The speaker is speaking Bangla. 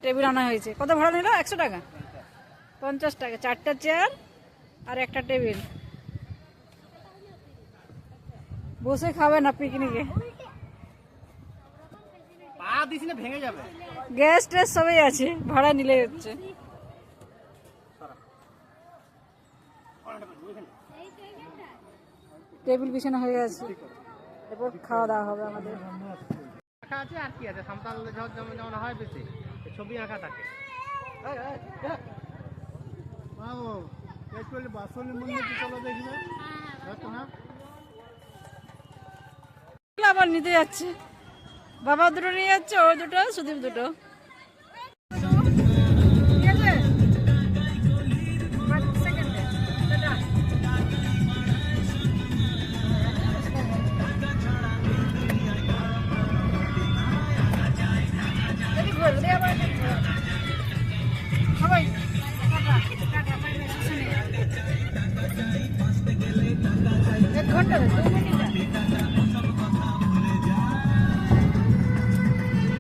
টেবিল আনা হয়েছে। কত ভাড়া নিল? 100 টাকা, 50 টাকা, 4টা চেয়ার আর একটা টেবিল। বসে খাবে না পিকনিকে, ভেঙে যাবে। গ্যাস ট্যাস সবই আছে, ভাড়া নিলে হচ্ছে। টেবিল বিছানা হয়ে গেছে, এরপর খাওয়া দাওয়া হবে আমাদের। আঁকা আছে আর কি আছে, সাঁওতাল যেমন যেমন হয় বেশি ছবি আঁকা থাকে। আবার নিতে যাচ্ছে, বাবা দুটো নিয়ে যাচ্ছে, ও দুটো, সুদীপ দুটো। এক ঘন্টা